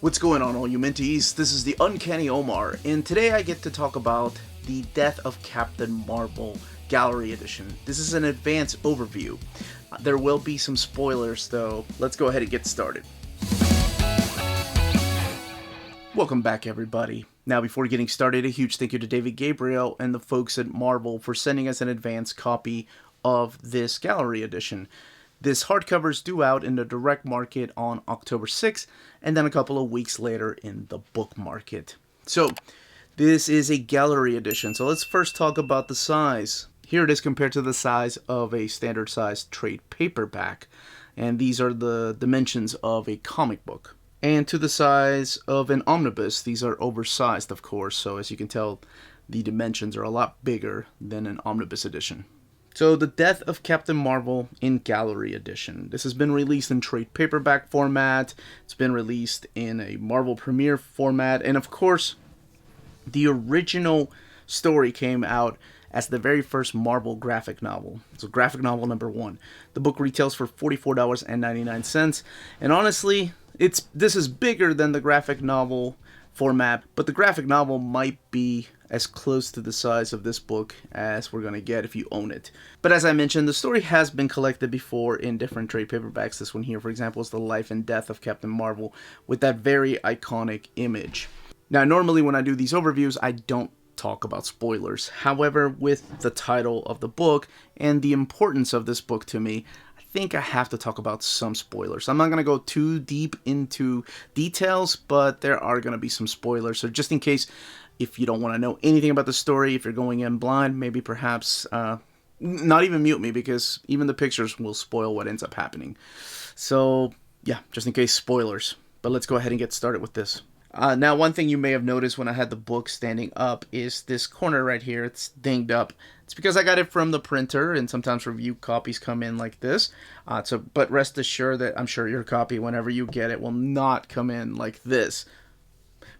What's going on, all you minties? This is the Uncanny Omar, and today I get to talk about the Death of Captain Marvel Gallery Edition. This is an advanced overview. There will be some spoilers, though. Let's go ahead and get started. Welcome back, everybody. Now, before getting started, a huge thank you to David Gabriel and the folks at Marvel for sending us an advanced copy of this Gallery Edition. This hardcover is due out in the direct market on October 6th, and then a couple of weeks later in the book market. So, this is a gallery edition, so let's first talk about the size. Here it is compared to the size of a standard size trade paperback, and these are the dimensions of a comic book. And to the size of an omnibus, these are oversized, of course, so as you can tell, the dimensions are a lot bigger than an omnibus edition. So, The Death of Captain Marvel in Gallery Edition. This has been released in trade paperback format, it's been released in a Marvel Premiere format, and of course, the original story came out as the very first Marvel graphic novel. So, graphic novel number 1. The book retails for $44.99, and honestly, this is bigger than the graphic novel format, but the graphic novel might be as close to the size of this book as we're going to get if you own it. But as I mentioned, the story has been collected before in different trade paperbacks. This one here, for example, is The Life and Death of Captain Marvel with that very iconic image. Now, normally when I do these overviews, I don't talk about spoilers. However, with the title of the book and the importance of this book to me, I think I have to talk about some spoilers. I'm not going to go too deep into details, but there are going to be some spoilers. So just in case, if you don't want to know anything about the story, if you're going in blind, maybe perhaps not even mute me, because even the pictures will spoil what ends up happening. So yeah, just in case, spoilers. But let's go ahead and get started with this. Now, one thing you may have noticed when I had the book standing up is this corner right here. It's dinged up. It's because I got it from the printer, and sometimes review copies come in like this. But rest assured that I'm sure your copy, whenever you get it, will not come in like this.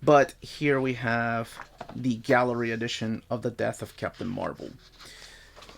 But here we have the gallery edition of The Death of Captain Marvel.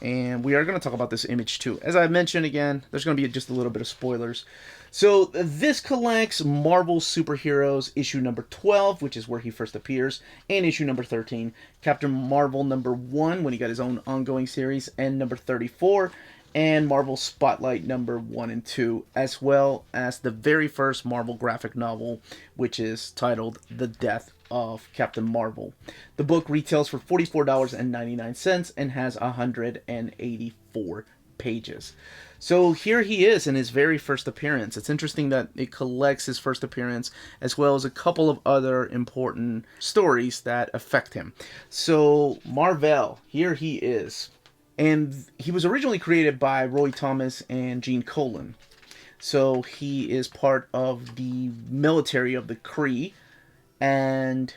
And we are going to talk about this image too. As I mentioned again, there's going to be just a little bit of spoilers. So this collects Marvel Superheroes issue number 12, which is where he first appears, and issue number 13, Captain Marvel number 1, when he got his own ongoing series, and number 34, and Marvel Spotlight number 1 and 2, as well as the very first Marvel graphic novel, which is titled The Death of Captain Marvel. The book retails for $44.99 and has 184 pages. So here he is in his very first appearance. It's interesting that it collects his first appearance as well as a couple of other important stories that affect him. So mar-vell, here he is. And he was originally created by Roy Thomas and Gene Colan. So he is part of the military of the Kree and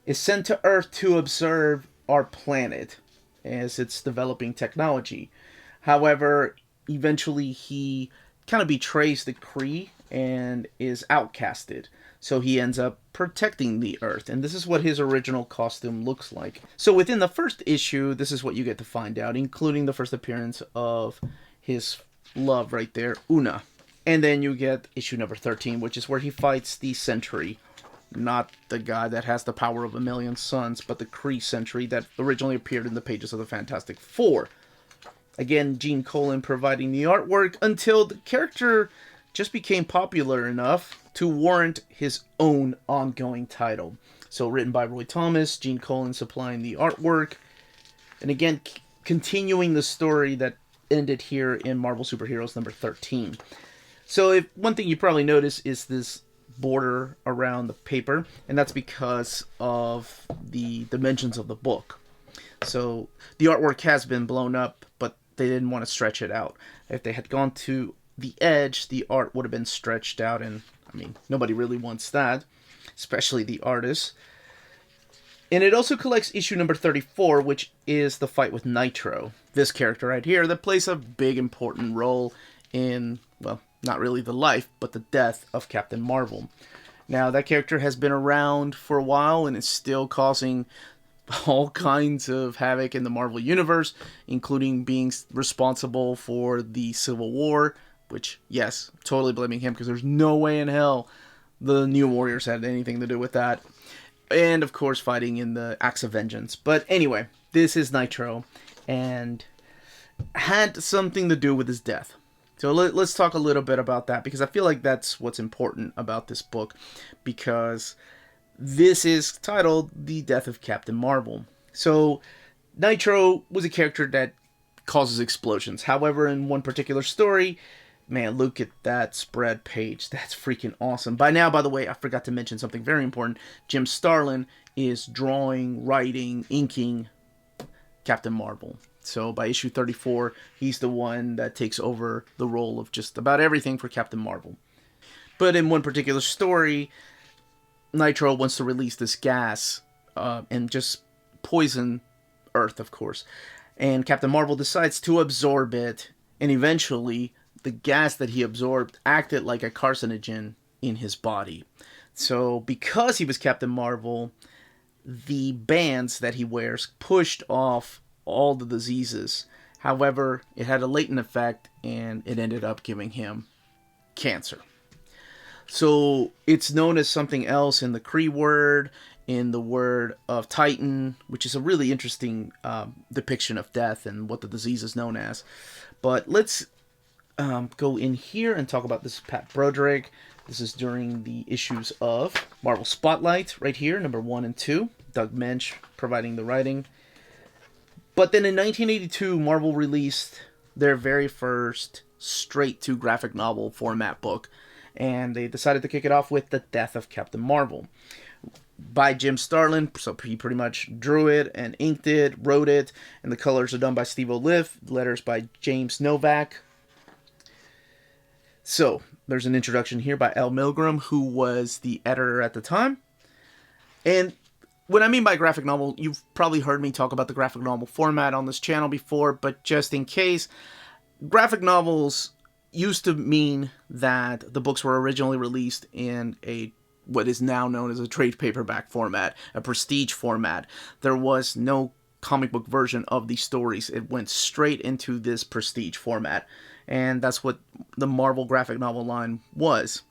is sent to Earth to observe our planet as it's developing technology. However, eventually he kind of betrays the Kree and is outcasted. So he ends up protecting the Earth. And this is what his original costume looks like. So within the first issue, this is what you get to find out, including the first appearance of his love right there, Una. And then you get issue number 13, which is where he fights the Sentry. Not the guy that has the power of a million suns, but the Kree Sentry that originally appeared in the pages of the Fantastic Four. Again, Gene Colan providing the artwork until the character just became popular enough to warrant his own ongoing title. So written by Roy Thomas, Gene Colan supplying the artwork, and again, continuing the story that ended here in Marvel Superheroes number 13. So one thing you probably notice is this border around the paper, and that's because of the dimensions of the book. So the artwork has been blown up, but they didn't want to stretch it out. If they had gone to the edge, the art would have been stretched out, and I mean, nobody really wants that, especially the artists. And it also collects issue number 34, which is the fight with Nitro. This character right here that plays a big important role in, well, not really the life, but the death of Captain Marvel. Now, that character has been around for a while and is still causing all kinds of havoc in the Marvel Universe, including being responsible for the Civil War, which, yes, totally blaming him, because there's no way in hell the New Warriors had anything to do with that. And, of course, fighting in the Acts of Vengeance. But anyway, this is Nitro, and had something to do with his death. So let's talk a little bit about that, because I feel like that's what's important about this book, because this is titled The Death of Captain Marvel. So Nitro was a character that causes explosions. However, in one particular story, man, look at that spread page. That's freaking awesome. By now, by the way, I forgot to mention something very important. Jim Starlin is drawing, writing, inking Captain Marvel. So by issue 34, he's the one that takes over the role of just about everything for Captain Marvel. But in one particular story, Nitro wants to release this gas and just poison Earth, of course. And Captain Marvel decides to absorb it, and eventually the gas that he absorbed acted like a carcinogen in his body. So because he was Captain Marvel, the bands that he wears pushed off all the diseases. However, it had a latent effect, and it ended up giving him cancer. So it's known as something else in the Kree word, in the word of Titan, which is a really interesting depiction of death and what the disease is known as. But let's go in here and talk about this Pat Broderick. This is during the issues of Marvel Spotlight, right here, number 1 and 2. Doug Mensch providing the writing. But then in 1982, Marvel released their very first straight-to graphic novel format book, and they decided to kick it off with The Death of Captain Marvel. By Jim Starlin, so he pretty much drew it and inked it, wrote it, and the colors are done by Steve Oliff, letters by James Novak. So, there's an introduction here by Al Milgram, who was the editor at the time. And what I mean by graphic novel, you've probably heard me talk about the graphic novel format on this channel before, but just in case, graphic novels used to mean that the books were originally released in what is now known as a trade paperback format, a prestige format. There was no comic book version of these stories. It went straight into this prestige format, and that's what the Marvel graphic novel line was.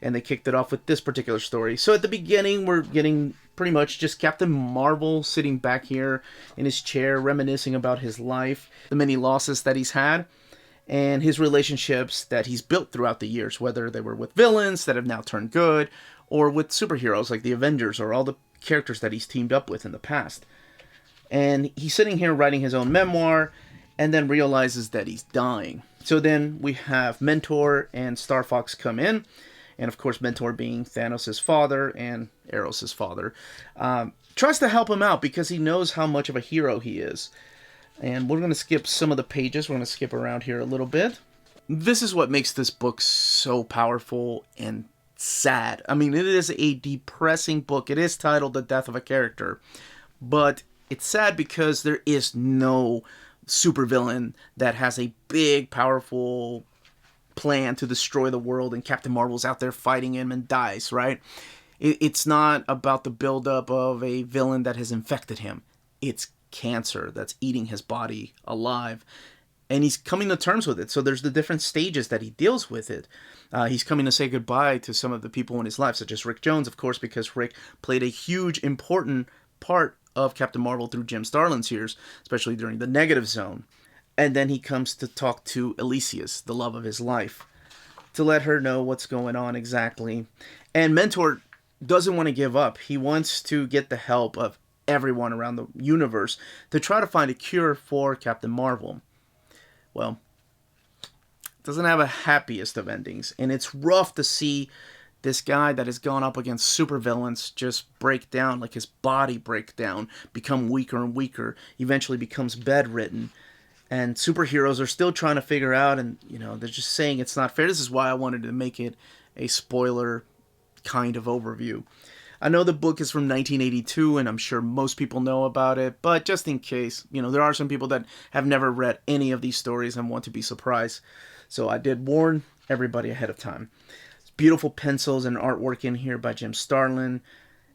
And they kicked it off with this particular story. So at the beginning, we're getting pretty much just Captain Marvel sitting back here in his chair, reminiscing about his life, the many losses that he's had, and his relationships that he's built throughout the years, whether they were with villains that have now turned good, or with superheroes like the Avengers, or all the characters that he's teamed up with in the past. And he's sitting here writing his own memoir, and then realizes that he's dying. So then we have Mentor and Star Fox come in, and of course Mentor being Thanos' father and Eros' father, tries to help him out because he knows how much of a hero he is. And we're going to skip some of the pages. We're going to skip around here a little bit. This is what makes this book so powerful and sad. I mean, it is a depressing book. It is titled The Death of a Character, but it's sad because there is no supervillain that has a big, powerful plan to destroy the world, and Captain Marvel's out there fighting him and dies, right? It's not about the buildup of a villain that has infected him. It's cancer that's eating his body alive, and he's coming to terms with it. So there's the different stages that he deals with it. He's coming to say goodbye to some of the people in his life, such as Rick Jones, of course, because Rick played a huge, important part of Captain Marvel through Jim Starlin's years, especially during the Negative Zone. And then he comes to talk to Elysius, the love of his life, to let her know what's going on exactly. And Mentor doesn't want to give up. He wants to get the help of everyone around the universe to try to find a cure for Captain Marvel. Well, it doesn't have a happiest of endings, and it's rough to see this guy that has gone up against supervillains just break down, like his body break down, become weaker and weaker, eventually becomes bedridden. And superheroes are still trying to figure out, and they're just saying it's not fair. This is why I wanted to make it a spoiler kind of overview. I know the book is from 1982, and I'm sure most people know about it, but just in case, there are some people that have never read any of these stories and want to be surprised. So I did warn everybody ahead of time. It's beautiful pencils and artwork in here by Jim Starlin.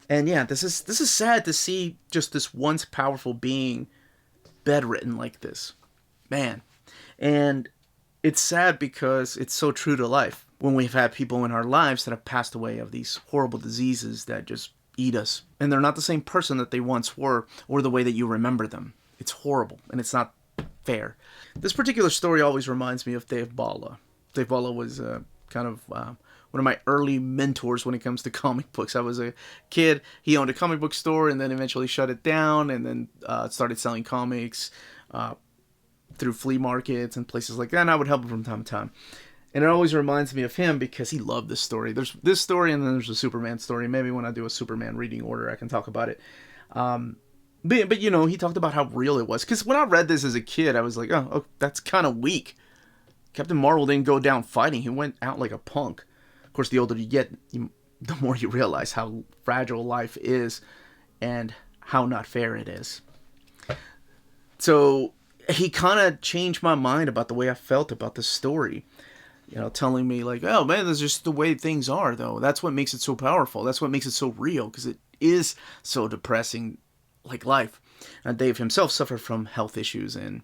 And yeah, this is sad to see just this once powerful being bedridden like this. Man. And it's sad because it's so true to life. when we've had people in our lives that have passed away of these horrible diseases that just eat us. And they're not the same person that they once were or the way that you remember them. It's horrible, and it's not fair. This particular story always reminds me of Dave Bala. Dave Bala was kind of one of my early mentors when it comes to comic books. I was a kid. He owned a comic book store and then eventually shut it down and then started selling comics through flea markets and places like that. And I would help him from time to time. And it always reminds me of him because he loved this story. There's this story and then there's a Superman story. Maybe when I do a Superman reading order, I can talk about it. But you know, he talked about how real it was. Because when I read this as a kid, I was like, oh that's kind of weak. Captain Marvel didn't go down fighting. He went out like a punk. Of course, the older you get, the more you realize how fragile life is and how not fair it is. So he kind of changed my mind about the way I felt about this story. You know, telling me like, oh man, that's just the way things are, though. That's what makes it so powerful. That's what makes it so real, because it is so depressing, like life. And Dave himself suffered from health issues and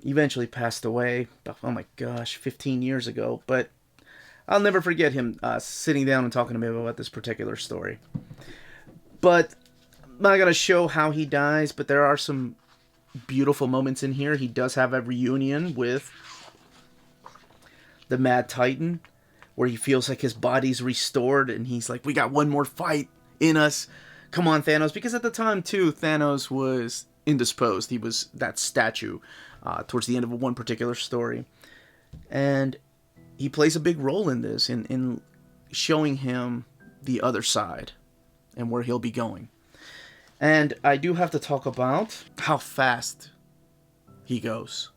eventually passed away, oh my gosh, 15 years ago. But I'll never forget him sitting down and talking to me about this particular story. But I'm not going to show how he dies, but there are some beautiful moments in here. He does have a reunion with the Mad Titan, where he feels like his body's restored, and he's like, we got one more fight in us. Come on, Thanos. Because at the time, too, Thanos was indisposed. He was that statue towards the end of one particular story. And he plays a big role in this, in showing him the other side and where he'll be going. And I do have to talk about how fast he goes.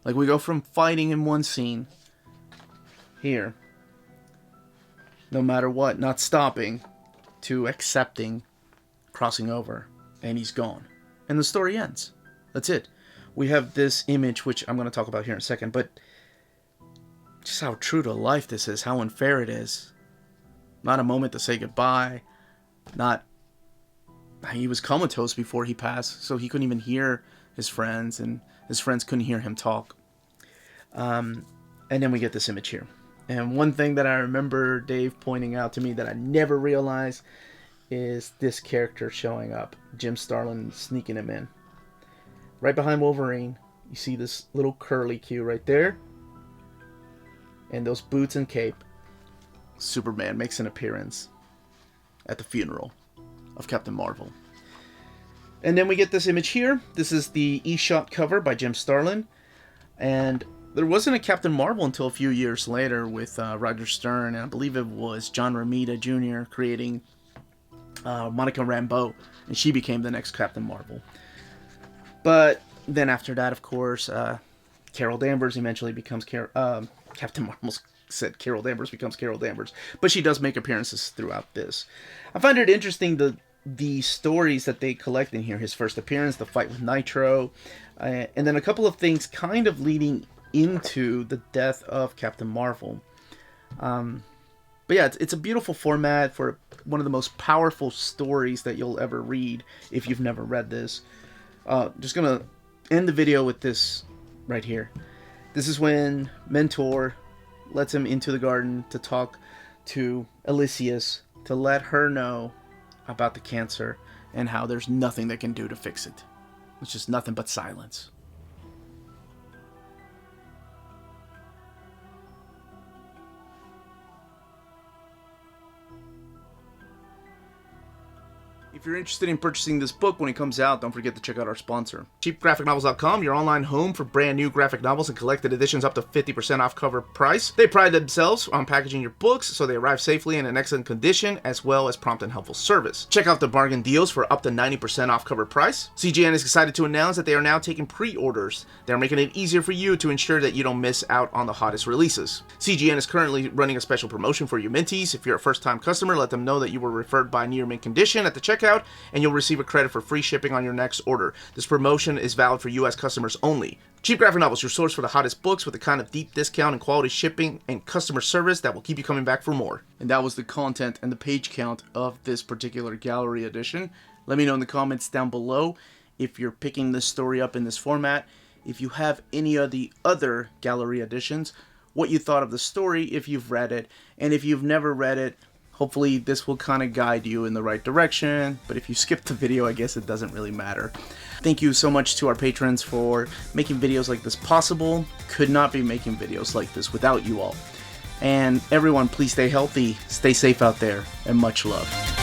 Like, we go from fighting in one scene here, no matter what, not stopping, to accepting, crossing over, and he's gone. And the story ends. That's it. We have this image, which I'm going to talk about here in a second, but just how true to life this is, how unfair it is. Not a moment to say goodbye. He was comatose before he passed, so he couldn't even hear his friends, and his friends couldn't hear him talk. And then we get this image here. And one thing that I remember Dave pointing out to me that I never realized is this character showing up. Jim Starlin sneaking him in. Right behind Wolverine, you see this little curly Q right there. And those boots and cape. Superman makes an appearance at the funeral of Captain Marvel. And then we get this image here. This is the eShot cover by Jim Starlin. And there wasn't a Captain Marvel until a few years later with Roger Stern, and I believe it was John Romita Jr. creating Monica Rambeau, and she became the next Captain Marvel. But then after that, of course, Carol Danvers eventually becomes Captain Marvel. Said Carol Danvers becomes Carol Danvers, but she does make appearances throughout this. I find it interesting the stories that they collect in here. His first appearance, the fight with Nitro, and then a couple of things kind of leading into the death of Captain Marvel. But yeah, it's a beautiful format for one of the most powerful stories that you'll ever read if you've never read this. Just gonna end the video with this right here. This is when Mentor lets him into the garden to talk to Elysius, to let her know about the cancer and how there's nothing they can do to fix it. It's just nothing but silence. If you're interested in purchasing this book when it comes out, don't forget to check out our sponsor. CheapGraphicNovels.com, your online home for brand new graphic novels and collected editions up to 50% off cover price. They pride themselves on packaging your books so they arrive safely and in excellent condition, as well as prompt and helpful service. Check out the bargain deals for up to 90% off cover price. CGN is excited to announce that they are now taking pre-orders. They're making it easier for you to ensure that you don't miss out on the hottest releases. CGN is currently running a special promotion for you Minties. If you're a first-time customer, let them know that you were referred by Near Mint Condition at the checkout, and you'll receive a credit for free shipping on your next order. This promotion is valid for U.S. customers only. Cheap Graphic Novels, your source for the hottest books with the kind of deep discount and quality shipping and customer service that will keep you coming back for more. And that was the content and the page count of this particular gallery edition. Let me know in the comments down below if you're picking this story up in this format. If you have any of the other gallery editions, what you thought of the story if you've read it. And if you've never read it, hopefully this will kind of guide you in the right direction. But if you skip the video, I guess it doesn't really matter. Thank you so much to our patrons for making videos like this possible. Could not be making videos like this without you all. And everyone, please stay healthy, stay safe out there, and much love.